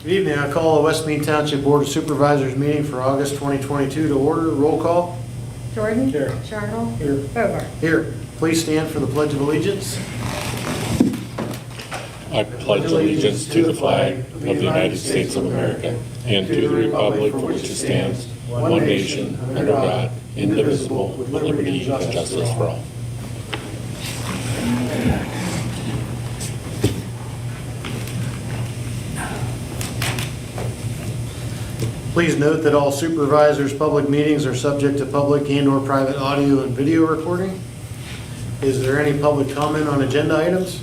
Good evening. I call the West Mead Township Board of Supervisors meeting for August 2022 to order. Roll call. Jordan. Here. Charnel. Here. Bogart. Here. Please stand for the Pledge of Allegiance. I pledge allegiance to the flag of the United States of America and to the republic for which it stands, one nation, under God, indivisible, with liberty and justice for all. Please note that all supervisors' public meetings are subject to public and/or private audio and video recording. Is there any public comment on agenda items?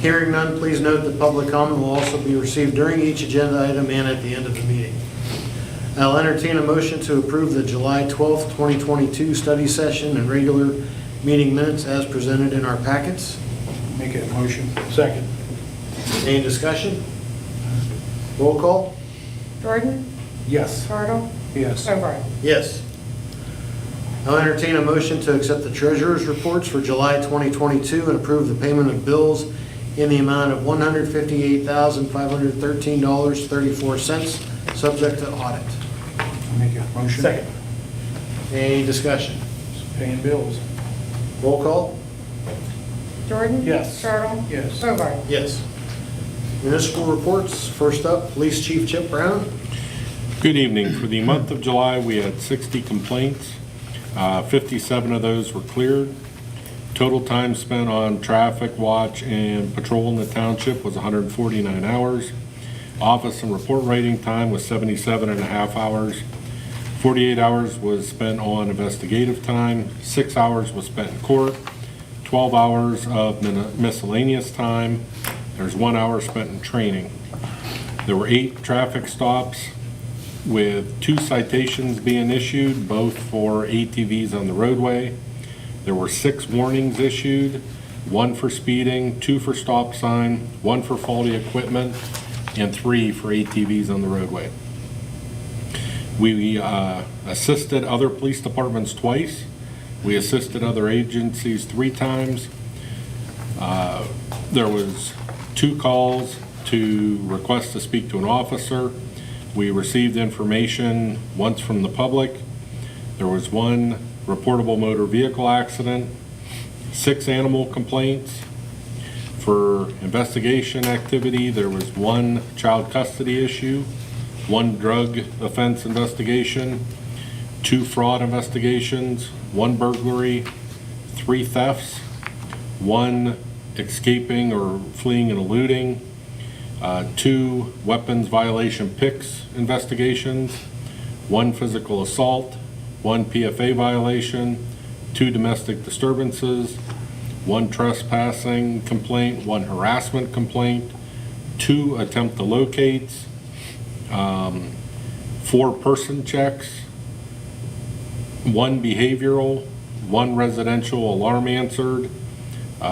Hearing none, please note that public comment will also be received during each agenda item and at the end of the meeting. I'll entertain a motion to approve the July 12th, 2022 study session and regular meeting minutes as presented in our packets. Make it a motion. Second. Any discussion? Roll call? Jordan. Yes. Charnel. Yes. Bogart. Yes. I'll entertain a motion to accept the treasurer's reports for July 2022 and approve the payment of bills in the amount of $158,513.34, subject to audit. Make it a motion. Second. Any discussion? Paying bills. Roll call? Jordan. Yes. Charnel. Yes. Bogart. Yes. Municipal reports. First up, Police Chief Chip Brown. Good evening. For the month of July, we had 60 complaints. 57 of those were cleared. Total time spent on traffic watch and patrol in the township was 149 hours. Office and report writing time was 77.5 hours. 48 hours was spent on investigative time. 6 hours was spent in court. 12 hours of miscellaneous time. There's 1 hour spent in training. There were 8 traffic stops with 2 citations being issued, both for ATVs on the roadway. There were 6 warnings issued, 1 for speeding, 2 for stop sign, 1 for faulty equipment, and 3 for ATVs on the roadway. We assisted other police departments twice. We assisted other agencies 3 times. There was 2 calls to request to speak to an officer. We received information once from the public. There was 1 reportable motor vehicle accident, 6 animal complaints. For investigation activity, there was 1 child custody issue, 1 drug offense investigation, 2 fraud investigations, 1 burglary, 3 thefts, 1 escaping or fleeing and eluding, 2 weapons violation PICS investigations, 1 physical assault, 1 PFA violation, 2 domestic disturbances, 1 trespassing complaint, 1 harassment complaint, 2 attempt to locates, 4 person checks, 1 behavioral, 1 residential alarm answered.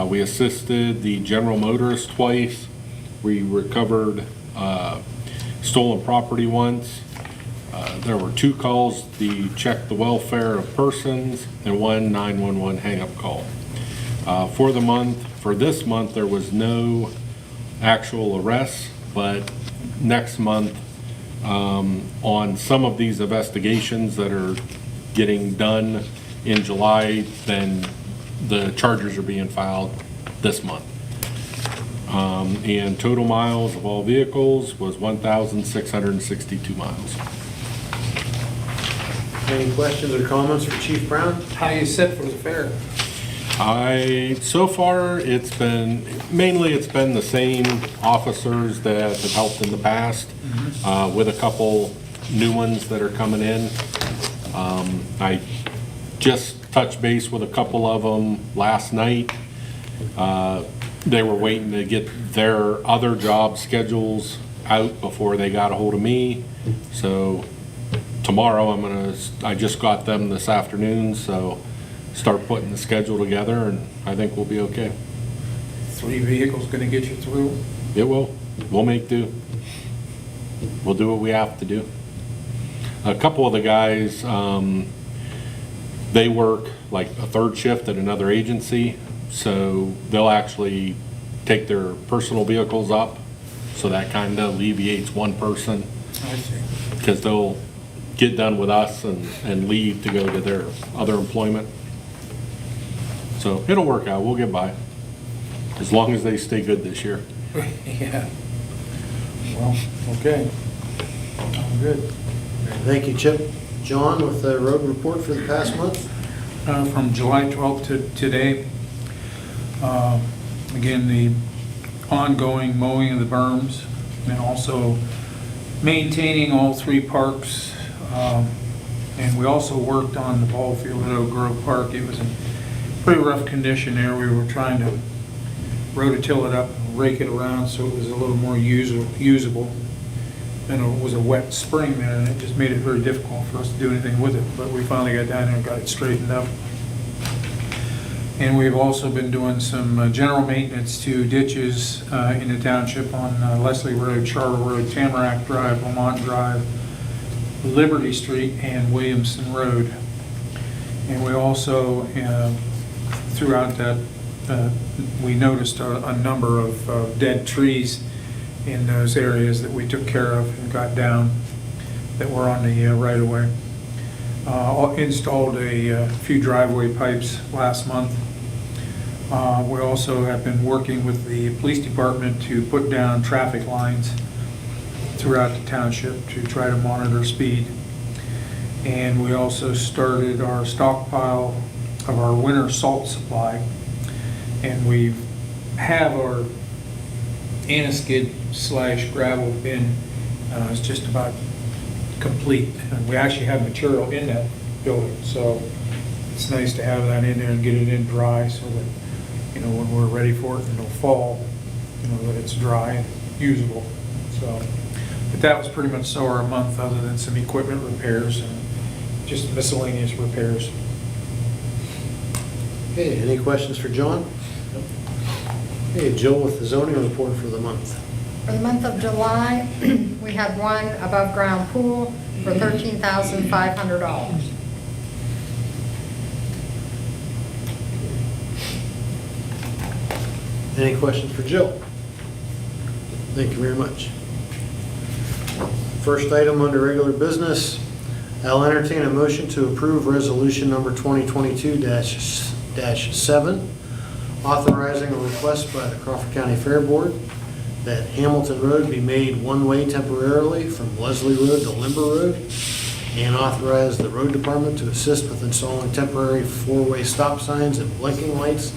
We assisted the general motorist twice. We recovered stolen property once. There were 2 calls to check the welfare of persons and 1 911 hang-up call. For this month, there was no actual arrests, but next month, on some of these investigations that are getting done in July, then the charges are being filed this month. And total miles of all vehicles was 1,662 miles. Any questions or comments for Chief Brown? How you set for the fair? So far, it's been the same officers that have helped in the past, with a couple new ones that are coming in. I just touched base with a couple of them last night. They were waiting to get their other job schedules out before they got a hold of me. So tomorrow I just got them this afternoon, so start putting the schedule together, and I think we'll be okay. 3 vehicles gonna get you through? It will. We'll make do. We'll do what we have to do. A couple of the guys, they work like a 3rd shift at another agency, so they'll actually take their personal vehicles up, so that kind of alleviates one person, I see. because they'll get done with us and leave to go to their other employment. So it'll work out, we'll get by, as long as they stay good this year. Yeah. Well, okay. I'm good. Thank you, Chip. John, with the road report for the past month? From July 12th to today, again, the ongoing mowing of the berms and also maintaining all 3 parks. And we also worked on the ball field at Oak Grove Park. It was in pretty rough condition there. We were trying to rototill it up and rake it around so it was a little more usable. And it was a wet spring there, and it just made it very difficult for us to do anything with it. But we finally got down there and got it straightened up. And we've also been doing some general maintenance to ditches in the township on Leslie Road, Charter Road, Tamarack Drive, Lamont Drive, Liberty Street, and Williamson Road. And we also, throughout that, we noticed a number of dead trees in those areas that we took care of and got down that were on the right-of-way. Installed a few driveway pipes last month. We also have been working with the police department to put down traffic lines throughout the township to try to monitor speed. And we also started our stockpile of our winter salt supply. And we have our Antiskid / gravel bin is just about complete. And we actually have material in that building, so it's nice to have that in there and get it in dry so that, you know, when we're ready for it in the fall, you know, that it's dry and usable. So, but that was pretty much so our month, other than some equipment repairs and just miscellaneous repairs. Okay, any questions for John? Okay, Jill with the zoning report for the month. For the month of July, we had one above-ground pool for $13,500. Any questions for Jill? Thank you very much. First item under regular business, I'll entertain a motion to approve resolution number 2022-7, authorizing a request by the Crawford County Fair Board that Hamilton Road be made one-way temporarily from Leslie Road to Limber Road, and authorize the road department to assist with installing temporary 4-way stop signs and blinking lights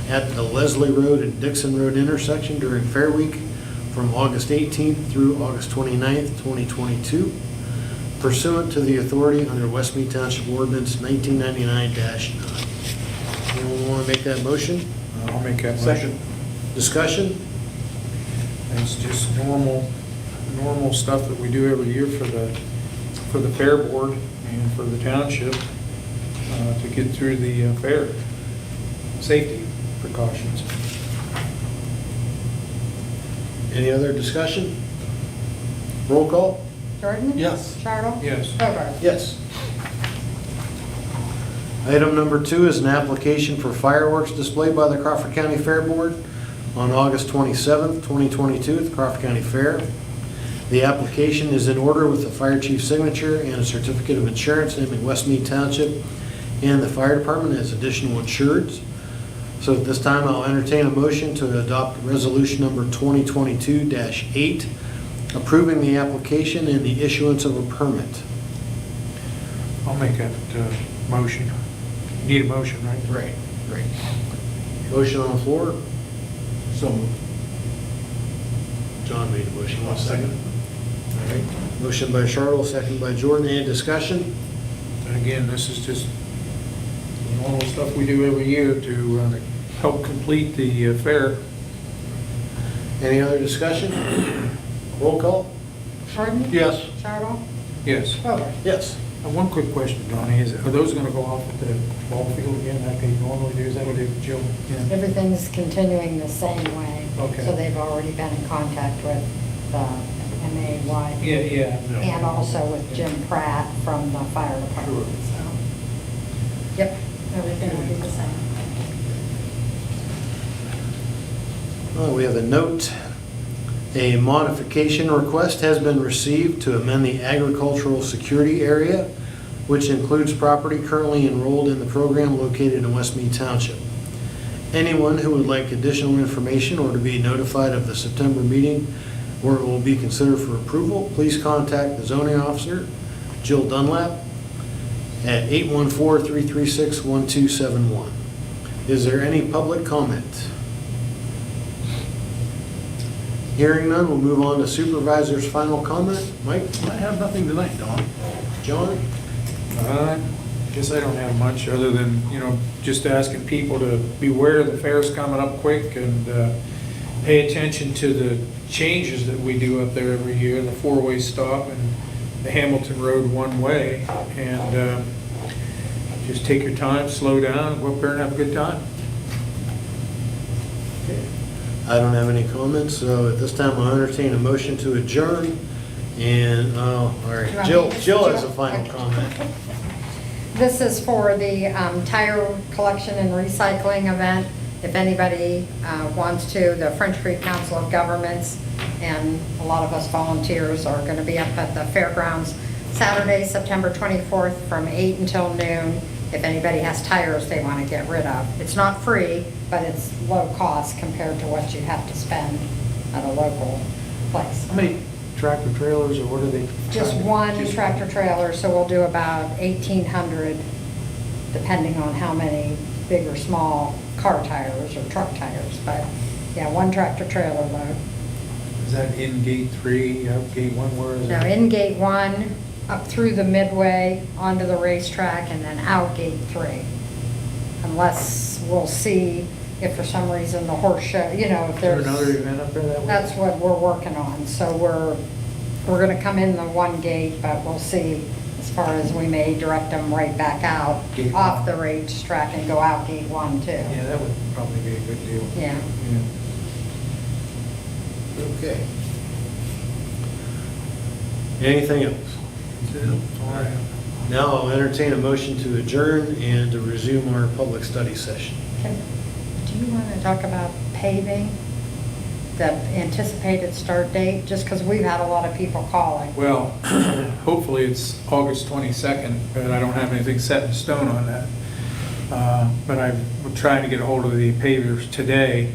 at the Leslie Road and Dixon Road intersection during Fair Week from August 18th through August 29th, 2022, pursuant to the authority under West Mead Township Ordinance 1999-9. Anyone want to make that motion? I'll make that Second. motion. Discussion? It's just normal stuff that we do every year for the fair board and for the township to get through the fair. Safety precautions. Any other discussion? Roll call? Jordan? Yes. Charles? Yes. Hobart? Yes. Item number 2 is an application for fireworks displayed by the Crawford County Fair Board on August 27th, 2022 at the Crawford County Fair. The application is in order with the fire chief's signature and a certificate of insurance naming West Mead Township and the fire department as additional insureds. So at this time, I'll entertain a motion to adopt resolution number 2022-8, approving the application and the issuance of a permit. I'll make that motion. Need a motion, right? Right. Motion on the floor? So John made the motion. Want a second? All right. Motion by Charles, second by Jordan. Any discussion? And again, this is just normal stuff we do every year to help complete the fair. Any other discussion? Roll call? Jordan? Yes. Charles? Yes. Hobart? Yes. One quick question, Donnie, are those going to go off at the ball field again like they normally do? Is that what they, Jill? Yeah. Everything's continuing the same way. Okay. So they've already been in contact with MAY. Yeah. And also with Jim Pratt from the fire department, so. Yep, everything will be the same. We have a note. A modification request has been received to amend the agricultural security area, which includes property currently enrolled in the program located in West Mead Township. Anyone who would like additional information or to be notified of the September meeting where it will be considered for approval, please contact the zoning officer, Jill Dunlap, at 814-336-1271. Is there any public comment? Hearing none, we'll move on to Supervisor's final comment. Mike? I have nothing tonight, Don. John? Guess I don't have much other than, just asking people to beware the fair's coming up quick and pay attention to the changes that we do up there every year, the four-way stop and the Hamilton Road one-way. And just take your time, slow down, go up there and have a good time. I don't have any comments, so at this time I'll entertain a motion to adjourn. And, all right, Jill has a final comment. This is for the tire collection and recycling event. If anybody wants to, the French Creek Council of Governments and a lot of us volunteers are going to be up at the fairgrounds Saturday, September 24th from 8 until noon. If anybody has tires they want to get rid of. It's not free, but it's low cost compared to what you have to spend at a local place. How many tractor trailers or what are they? Just one tractor trailer, so we'll do about 1,800, depending on how many big or small car tires or truck tires. But yeah, one tractor trailer load. Is that in gate 3, out gate 1, where is it? Now, in gate 1, up through the midway, onto the racetrack, and then out gate 3. Unless we'll see if for some reason the horse show, if Is there there's... another event up there that week? That's what we're working on. So we're going to come in the one gate, but we'll see as far as we may direct them right back out Gate off 1. the racetrack and go out gate 1 too. Yeah, that would probably be a good deal. Yeah. Okay. Anything else? That's all I have. Now I'll entertain a motion to adjourn and to resume our public study session. Do you want to talk about paving, the anticipated start date? Just because we've had a lot of people calling. Well, hopefully it's August 22nd, but I don't have anything set in stone on that. But I'm trying to get a hold of the pavers today,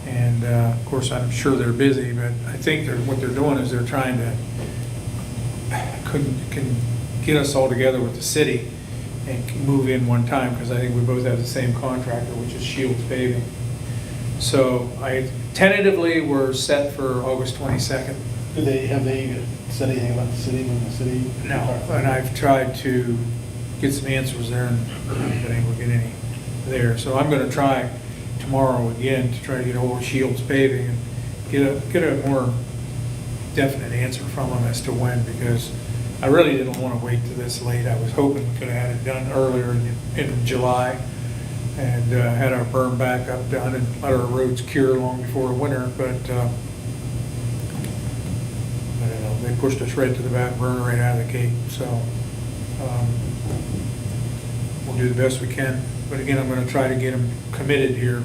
and of course I'm sure they're busy, but I think what they're doing is they're trying to can get us all together with the city and move in one time, because I think we both have the same contractor, which is Shields Paving. So tentatively we're set for August 22nd. Have they said anything about the city when the city? No, and I've tried to get some answers there and haven't been able to get any there. So I'm going to try tomorrow again to try to get a hold of Shields Paving and get a more definite answer from them as to when, because I really didn't want to wait till this late. I was hoping we could have had it done earlier in July and had our burn back up done and let our roads cure long before winter, but I don't know, they pushed us right to the back burner right out of the gate. So we'll do the best we can. But again, I'm going to try to get them committed here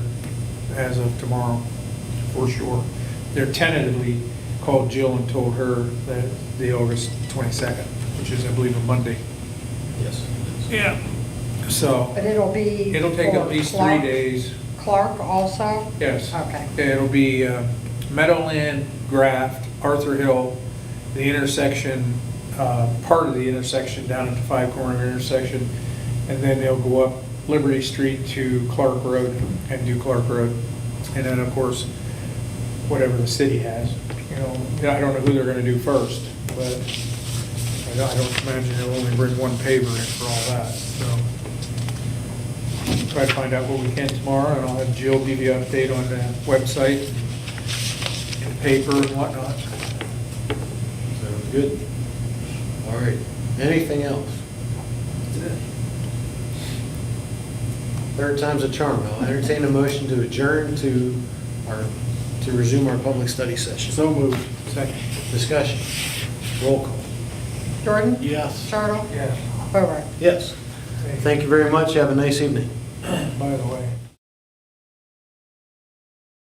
as of tomorrow for sure. They're tentatively called Jill and told her that the August 22nd, which is, I believe, a Monday. Yes. Yeah. So But it'll be... it'll take for at least Clark- 3 days. Clark also? Yes. Okay. Yeah, it'll be Meadowland, Graft, Arthur Hill, the intersection, part of the intersection down at the Five Corner intersection, and then they'll go up Liberty Street to Clark Road and do Clark Road. And then, of course, whatever the city has. I don't know who they're going to do first, but I don't imagine they'll only bring one paver in for all that. So try to find out what we can tomorrow, and I'll have Jill give you an update on the website and paper and whatnot. Sounds good. All right. Anything else? Third time's a charm. I'll entertain a motion to adjourn to resume our public study session. So moved. Second. Discussion. Roll call. Jordan? Yes. Charles? Yeah. Bovard? Yes. Thank you very much. Have a nice evening. By the way.